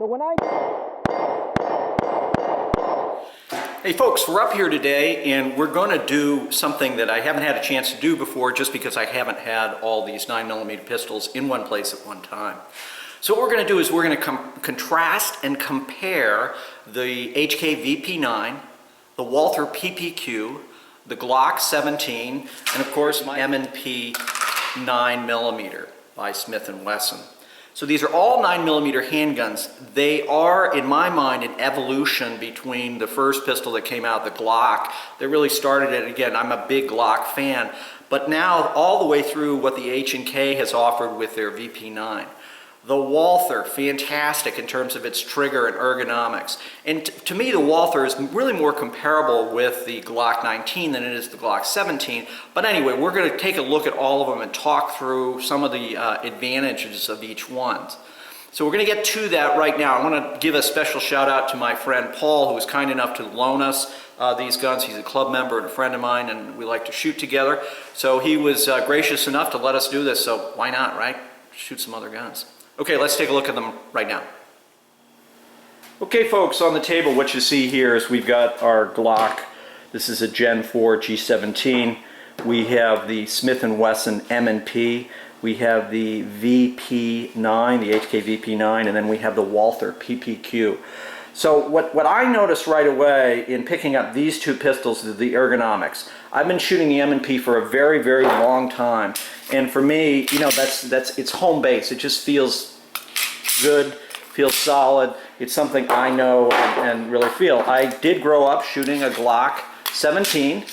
So when I... Hey folks, we're up here today and we're going to do something that I haven't had a chance to do before just because I haven't had all these 9mm pistols in one place at one time. So what we're going to do is we're going to contrast and compare the HK VP9, the Walther PPQ, the Glock 17, and of course my M&P 9mm by Smith & Wesson. So these are all 9mm handguns. They are, in my mind, an evolution between the first pistol that came out, the Glock, that really started it. Again, I'm a big Glock fan, but now all the way through what the H&K has offered with their VP9. The Walther, fantastic in terms of its trigger and ergonomics. And to me, the Walther is really more comparable with the Glock 19 than it is the Glock 17. But anyway, we're going to take a look at all of them and talk through some of the advantages of each one. So we're going to get to that right now. I want to give a special shout out to my friend Paul, who was kind enough to loan us these guns. He's a club member and a friend of mine, and we like to shoot together. So he was gracious enough to let us do this, so why not, right? Shoot some other guns. Okay, let's take a look at them right now. Okay folks, on the table what you see here is we've got our Glock. This is a Gen 4 G17. We have the Smith & Wesson M&P. We have the VP9, the HK VP9, and then we have the Walther PPQ. So what I noticed right away in picking up these two pistols is the ergonomics. I've been shooting the M&P for a very, very long time, and for me, you know, it's home base. It just feels good, feels solid. It's something I know and really feel. I did grow up shooting a Glock 17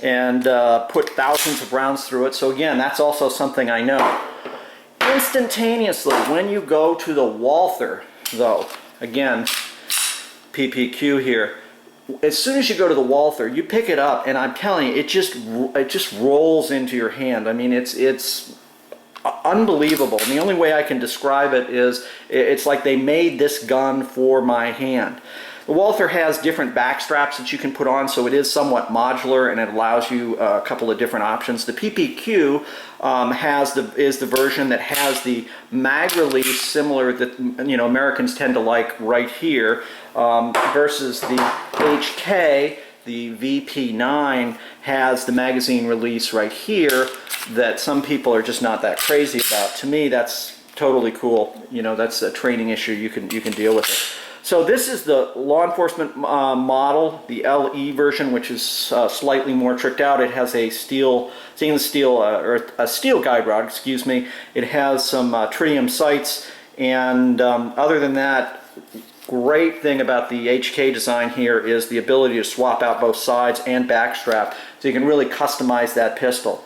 and put thousands of rounds through it, so again, that's also something I know. Instantaneously, when you go to the Walther, though, again, PPQ here, as soon as you go to the Walther, you pick it up, and I'm telling you, it just rolls into your hand. I mean, it's unbelievable. And the only way I can describe it is it's like they made this gun for my hand. The Walther has different back straps that you can put on, so it is somewhat modular and it allows you a couple of different options. The PPQ is the version that has the mag release similar that Americans tend to like right here, versus the HK. The VP9 has the magazine release right here that some people are just not that crazy about. To me, that's totally cool. You know, that's a training issue. You can deal with it. So this is the law enforcement model, the LE version, which is slightly more tricked out. It has a steel guide rod, excuse me. It has some tritium sights, and other than that, great thing about the HK design here is the ability to swap out both sides and back strap, so you can really customize that pistol.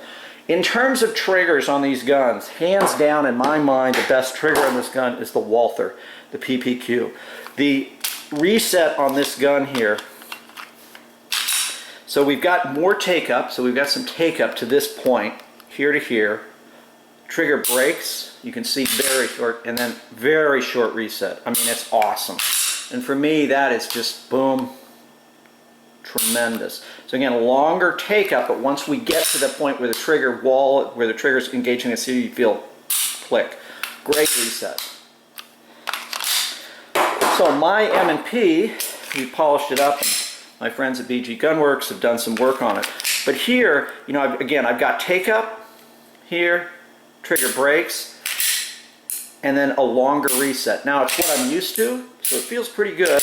In terms of triggers on these guns, hands down in my mind, the best trigger on this gun is the Walther, the PPQ. The reset on this gun here, so we've got more take-up, so we've got some take-up to this point, here to here. Trigger breaks, you can see very short, and then very short reset. I mean, it's awesome. And for me, that is just boom, tremendous. So again, a longer take-up, but once we get to the point where the trigger wall, where the trigger's engaging the seat, you feel click. Great reset. So my M&P, we polished it up, and my friends at BG Gunworks have done some work on it. But here, you know, I've got take-up here, trigger breaks, and then a longer reset. Now it's what I'm used to, so it feels pretty good,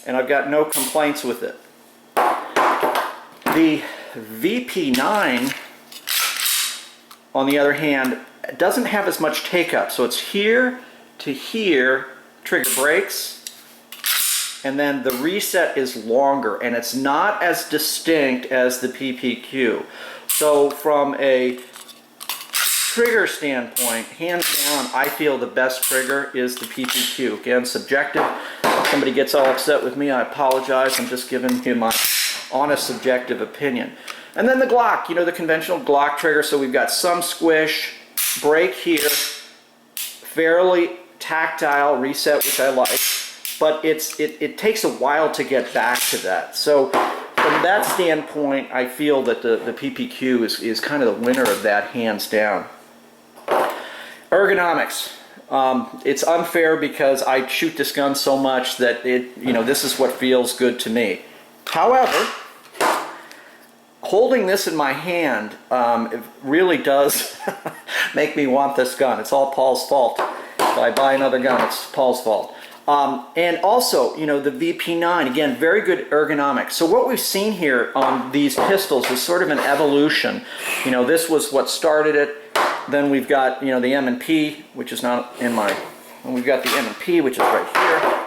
and I've got no complaints with it. The VP9, on the other hand, doesn't have as much take-up, so it's here to here, trigger breaks, and then the reset is longer, and it's not as distinct as the PPQ. So from a trigger standpoint, hands down, I feel the best trigger is the PPQ. Again, subjective. If somebody gets all upset with me, I apologize. I'm just giving you my honest, subjective opinion. And then the Glock, you know, the conventional Glock trigger. So we've got some squish, break here, fairly tactile reset, which I like, but it takes a while to get back to that. So from that standpoint, I feel that the PPQ is kind of the winner of that, hands down. Ergonomics. It's unfair because I shoot this gun so much that this is what feels good to me. However, holding this in my hand it really does make me want this gun. It's all Paul's fault. If I buy another gun, it's Paul's fault. And also, the VP9, again, very good ergonomics. So what we've seen here on these pistols is sort of an evolution. This was what started it. Then we've got, the M&P, which is not in my, and we've got the M&P, which is right here.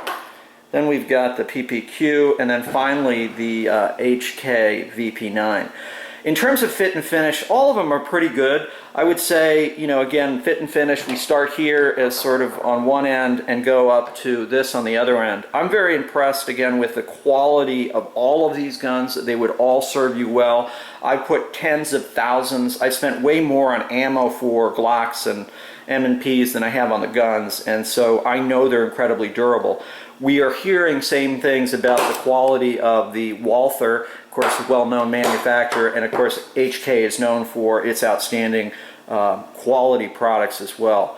Then we've got the PPQ, and then finally the HK VP9. In terms of fit and finish, all of them are pretty good. I would say, again, fit and finish, we start here as sort of on one end and go up to this on the other end. I'm very impressed, again, with the quality of all of these guns. They would all serve you well. I put tens of thousands. I spent way more on ammo for Glocks and M&Ps than I have on the guns, and so I know they're incredibly durable. We are hearing same things about the quality of the Walther, of course, a well-known manufacturer, and of course HK is known for its outstanding quality products as well.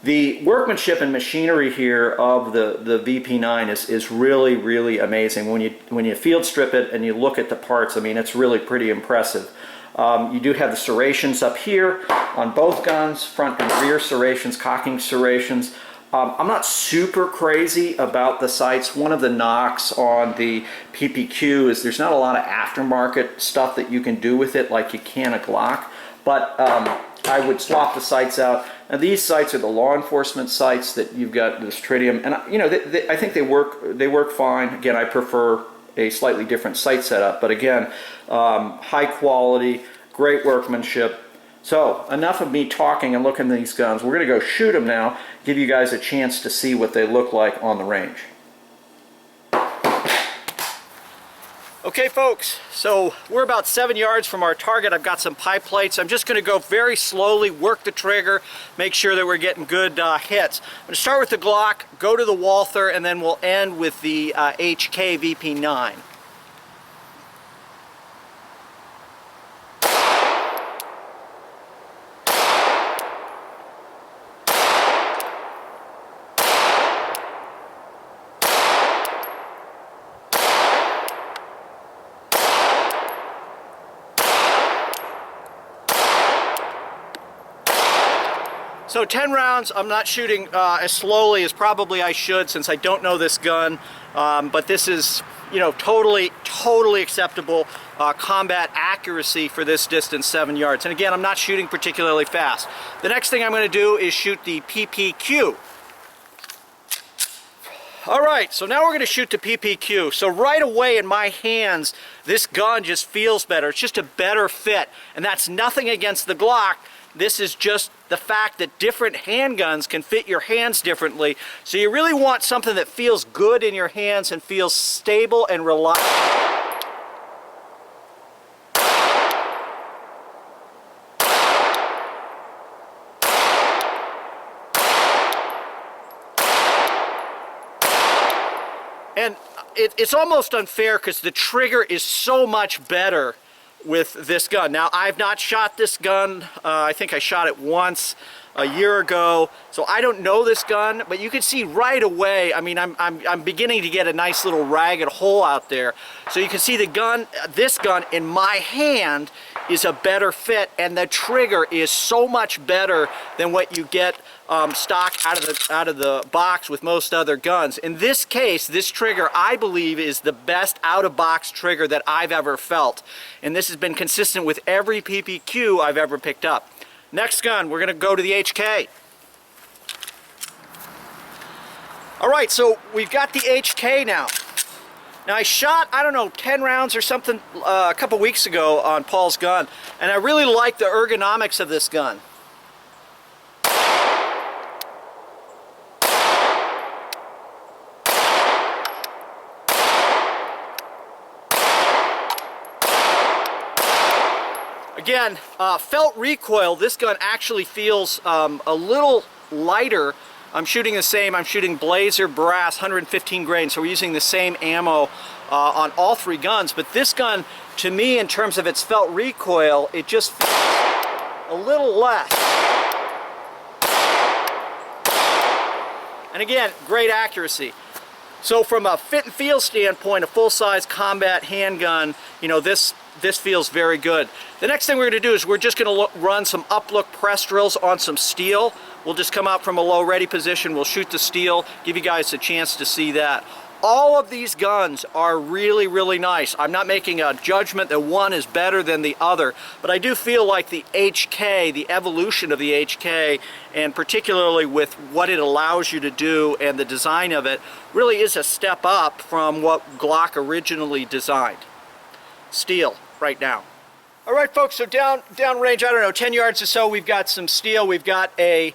The workmanship and machinery here of the VP9 is really, really amazing. When you field strip it and you look at the parts, I mean, it's really pretty impressive. You do have the serrations up here on both guns, front and rear serrations, cocking serrations. I'm not super crazy about the sights. One of the knocks on the PPQ is there's not a lot of aftermarket stuff that you can do with it like you can a Glock, but I would swap the sights out. Now these sights are the law enforcement sights that you've got this tritium, and I think they work fine. Again, I prefer a slightly different sight setup, but again, high quality, great workmanship. So, enough of me talking and looking at these guns. We're going to go shoot them now, give you guys a chance to see what they look like on the range. Okay folks, so we're about 7 yards from our target. I've got some pipe plates. I'm just going to go very slowly, work the trigger, make sure that we're getting good hits. I'm going to start with the Glock, go to the Walther, and then we'll end with the HK VP9. So 10 rounds, I'm not shooting as slowly as probably I should since I don't know this gun, but this is, totally acceptable combat accuracy for this distance, 7 yards. And again, I'm not shooting particularly fast. The next thing I'm going to do is shoot the PPQ. Alright, so now we're going to shoot the PPQ. So right away in my hands, this gun just feels better. It's just a better fit. And that's nothing against the Glock. This is just the fact that different handguns can fit your hands differently. So you really want something that feels good in your hands and feels stable and reliable. And it's almost unfair because the trigger is so much better with this gun. Now, I've not shot this gun. I think I shot it once a year ago, so I don't know this gun, but you can see right away, I mean, I'm beginning to get a nice little ragged hole out there. So you can see the gun, this gun in my hand is a better fit, and the trigger is so much better than what you get stock out of the box with most other guns. In this case, this trigger, I believe, is the best out-of-box trigger that I've ever felt. And this has been consistent with every PPQ I've ever picked up. Next gun, we're going to go to the HK. Alright, so we've got the HK now. Now I shot, I don't know, 10 rounds or something a couple weeks ago on Paul's gun, and I really like the ergonomics of this gun. Again, felt recoil, this gun actually feels a little lighter. I'm shooting the same, I'm shooting Blazer Brass 115 grain, so we're using the same ammo on all three guns, but this gun, to me, in terms of its felt recoil, it just feels a little less. And again, great accuracy. So from a fit and feel standpoint, a full-size combat handgun, you know, this feels very good. The next thing we're going to do is we're just going to run some up-look press drills on some steel. We'll just come out from a low ready position, we'll shoot the steel, give you guys a chance to see that. All of these guns are really, really nice. I'm not making a judgment that one is better than the other, but I do feel like the HK, the evolution of the HK, and particularly with what it allows you to do and the design of it, really is a step up from what Glock originally designed. Steel right now. All right, folks, so down range, I don't know, 10 yards or so, we've got some steel. We've got a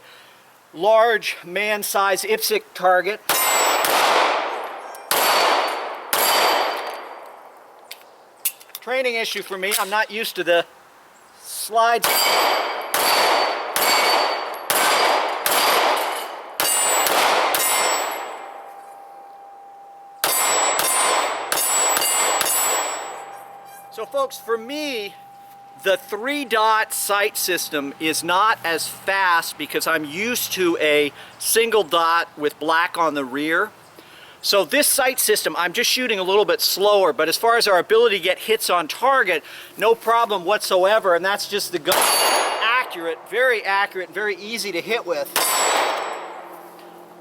large man-size IPSC target. Training issue for me. I'm not used to the slides. So folks, for me, the 3-dot sight system is not as fast because I'm used to a single dot with black on the rear. So this sight system, I'm just shooting a little bit slower, but as far as our ability to get hits on target, no problem whatsoever, and that's just the gun. Accurate, very easy to hit with.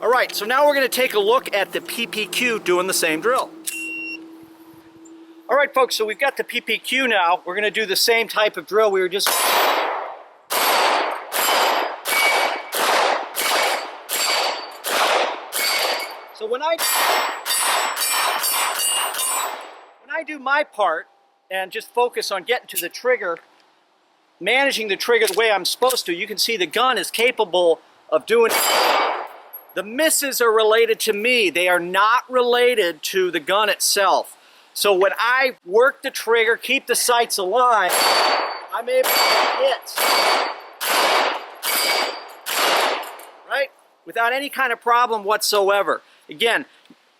All right, so now we're going to take a look at the PPQ doing the same drill. All right, folks, so we've got the PPQ now. We're going to do the same type of drill we were just... So when I do my part and just focus on getting to the trigger, managing the trigger the way I'm supposed to, you can see the gun is capable of doing it. The misses are related to me. They are not related to the gun itself. So when I work the trigger, keep the sights aligned, I'm able to get hits. Right? Without any kind of problem whatsoever. Again,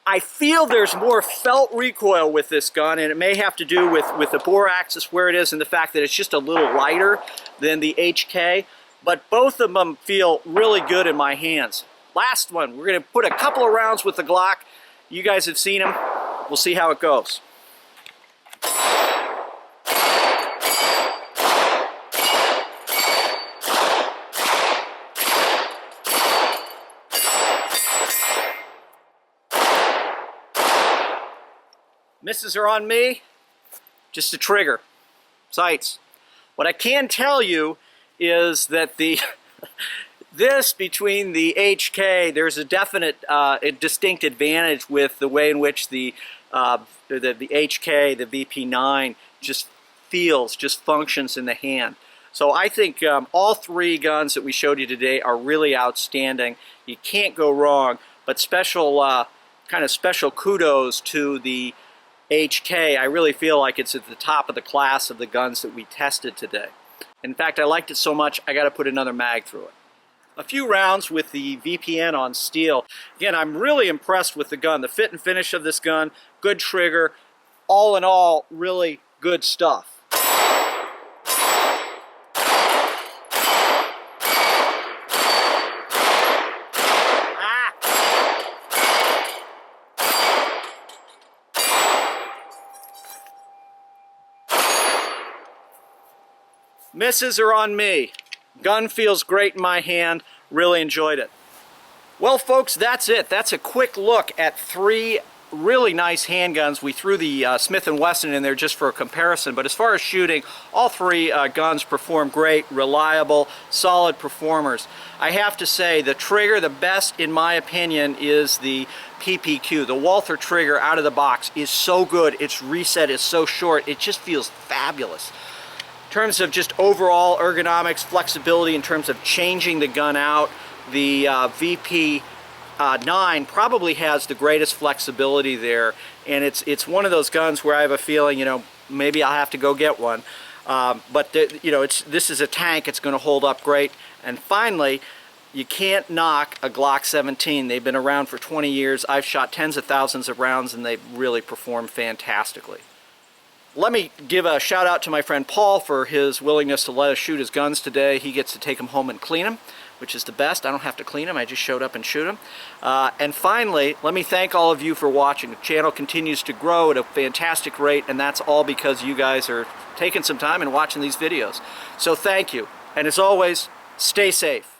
I feel there's more felt recoil with this gun, and it may have to do with the bore axis where it is and the fact that it's just a little lighter than the HK, but both of them feel really good in my hands. Last one, we're going to put a couple of rounds with the Glock. You guys have seen them. We'll see how it goes. Misses are on me, just a trigger, sights. What I can tell you is that this between the HK, there's a definite, a distinct advantage with the way in which the HK, the VP9, just functions in the hand. So I think all three guns that we showed you today are really outstanding. You can't go wrong, but kind of special kudos to the HK. I really feel like it's at the top of the class of the guns that we tested today. In fact, I liked it so much, I got to put another mag through it. A few rounds with the VPN on steel. Again, I'm really impressed with the gun. The fit and finish of this gun, good trigger, all in all, really good stuff. Misses are on me. Gun feels great in my hand. Really enjoyed it. Well, folks, that's it. That's a quick look at three really nice handguns. We threw the Smith & Wesson in there just for a comparison, but as far as shooting, all three guns perform great, reliable, solid performers. I have to say, the trigger, the best in my opinion, is the PPQ. The Walther trigger out of the box is so good. Its reset is so short. It just feels fabulous. In terms of just overall ergonomics, flexibility, in terms of changing the gun out, the VP9 probably has the greatest flexibility there, and it's one of those guns where I have a feeling, you know, maybe I'll have to go get one. But you know, this is a tank. It's going to hold up great. And finally, you can't knock a Glock 17. They've been around for 20 years. I've shot tens of thousands of rounds, and they really perform fantastically. Let me give a shout out to my friend Paul for his willingness to let us shoot his guns today. He gets to take them home and clean them, which is the best. I don't have to clean them, I just showed up and shoot them. And finally, let me thank all of you for watching. The channel continues to grow at a fantastic rate, and that's all because you guys are taking some time and watching these videos. So thank you. And as always, stay safe.